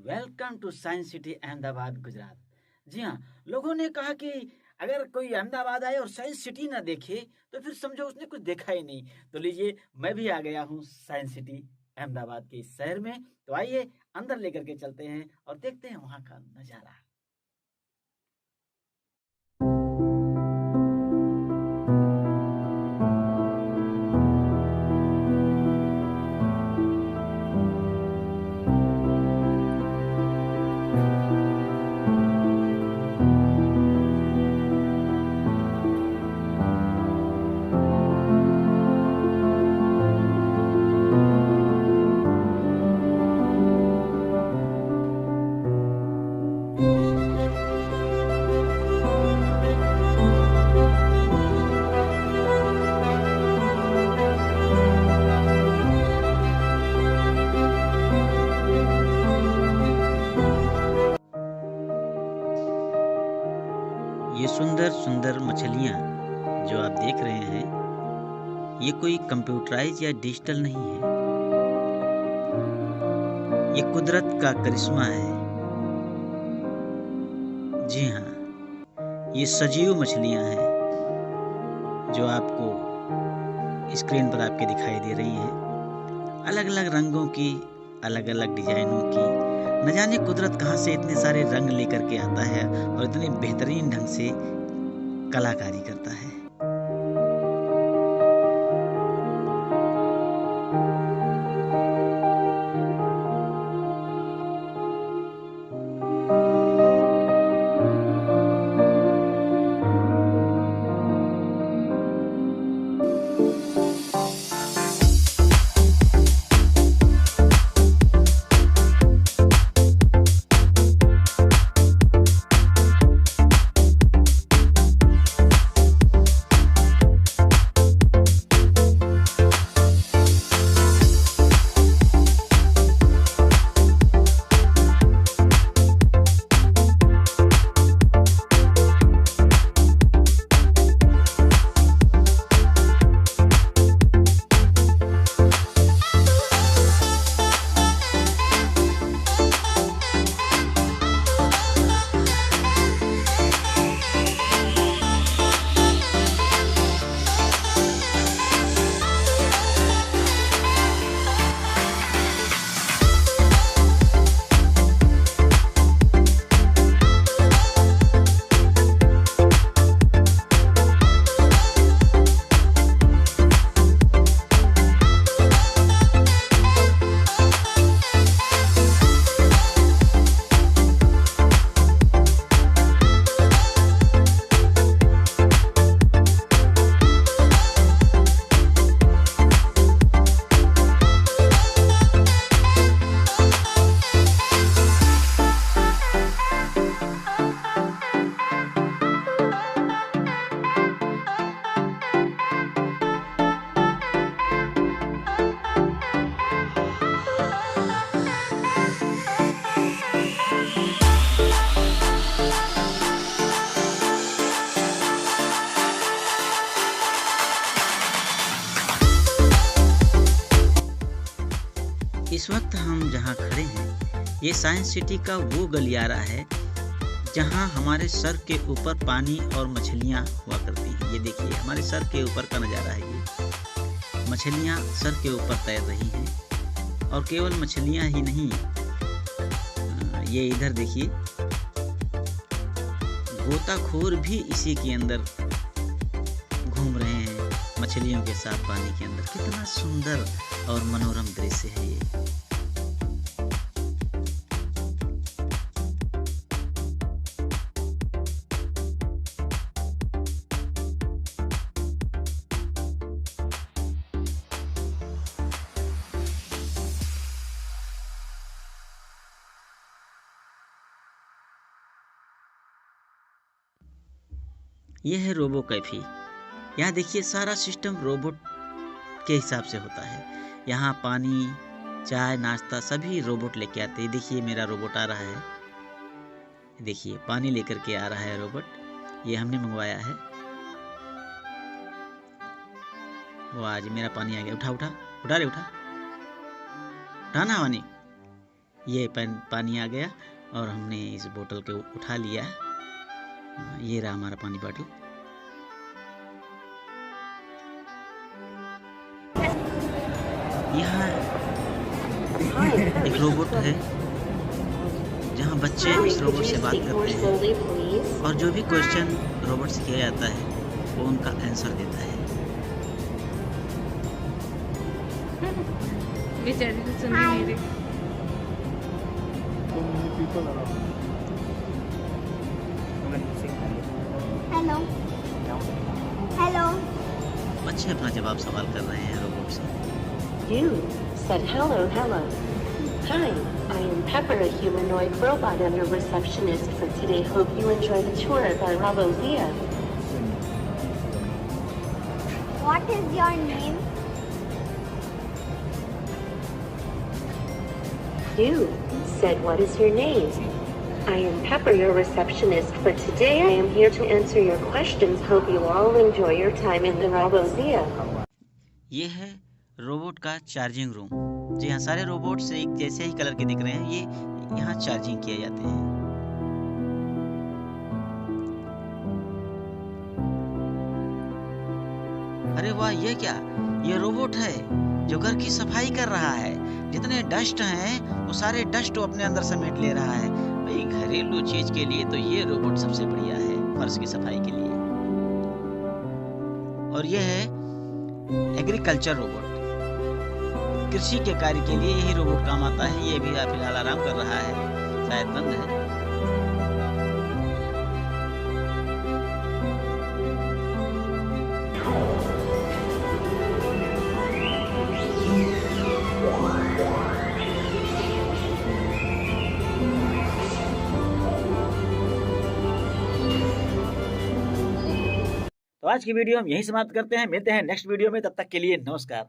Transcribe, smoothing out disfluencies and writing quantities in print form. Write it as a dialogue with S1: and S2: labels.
S1: Welcome to science city Ahmedabad Gujarat. जी हाँ, लोगों ने कहा कि अगर कोई अहमदाबाद आए और साइंस सिटी ना देखे तो फिर समझो उसने कुछ देखा ही नहीं। तो लीजिए, मैं भी आ गया हूँ साइंस सिटी अहमदाबाद के इस शहर में। तो आइए अंदर लेकर के चलते हैं और देखते हैं वहाँ का नज़ारा।
S2: ये सुंदर सुंदर मछलियाँ जो आप देख रहे हैं, ये कोई कंप्यूटराइज या डिजिटल नहीं है। ये कुदरत का करिश्मा है। जी हाँ, ये सजीव मछलियाँ हैं जो आपको स्क्रीन पर आपके दिखाई दे रही हैं। अलग अलग रंगों की, अलग अलग डिजाइनों की। न जाने कुदरत कहाँ से इतने सारे रंग लेकर के आता है और इतने बेहतरीन ढंग से कलाकारी करता है। इस वक्त हम जहाँ खड़े हैं, ये साइंस सिटी का वो गलियारा है जहाँ हमारे सर के ऊपर पानी और मछलियाँ हुआ करती हैं। ये देखिए, हमारे सर के ऊपर का नज़ारा है। ये मछलियाँ सर के ऊपर तैर रही हैं और केवल मछलियाँ ही नहीं, ये इधर देखिए, गोताखोर भी इसी के अंदर घूम रहे हैं मछलियों के साथ पानी के अंदर। कितना सुंदर और मनोरम दृश्य है ये। यह है रोबो कैफे। यहाँ देखिए, सारा सिस्टम रोबोट के हिसाब से होता है। यहाँ पानी, चाय, नाश्ता सभी रोबोट लेके आते हैं। देखिए, मेरा रोबोट आ रहा है। देखिए, पानी लेकर के आ रहा है रोबोट। ये हमने मंगवाया है। वो आज मेरा पानी आ गया। उठा उठा उठा रे, उठा उठाना पानी। ये पानी आ गया और हमने इस बोतल को उठा लिया। ये रहा हमारा पानी बॉटल। यहाँ एक रोबोट है जहाँ बच्चे उस रोबोट से बात करते हैं और जो भी क्वेश्चन रोबोट से किया जाता है वो उनका आंसर देता है।
S3: Hello hello.
S2: बच्चे अपना जवाब सवाल कर रहे हैं रोबोट से।
S4: You said hello, hello. Hi, I am Pepper, a humanoid robot and your receptionist for today. Hope you enjoy the tour by Robozia.
S3: What is your name?
S4: You said what is your name? I am Pepper, your receptionist for today. I am here to answer your questions. Hope you all enjoy your time in the Robozia.
S2: ये है robot का charging room. जी हाँ, सारे robots एक जैसे ही colour के दिख रहे हैं। ये यहाँ चार्जिंग किए जाते हैं। अरे वाह, ये क्या? ये रोबोट है जो घर की सफाई कर रहा है। जितने डस्ट हैं वो सारे डस्ट अपने अंदर समेट ले रहा है। भाई घरेलू चीज के लिए तो ये रोबोट सबसे बढ़िया है, फर्श की सफाई के लिए। और ये है एग्रीकल्चर रोबोट। कृषि के कार्य के लिए यही रोबोट काम आता है। ये भी फिलहाल आराम कर रहा है, शायद बंद है।
S1: तो आज की वीडियो हम यहीं समाप्त करते हैं। मिलते हैं नेक्स्ट वीडियो में, तब तक के लिए नमस्कार।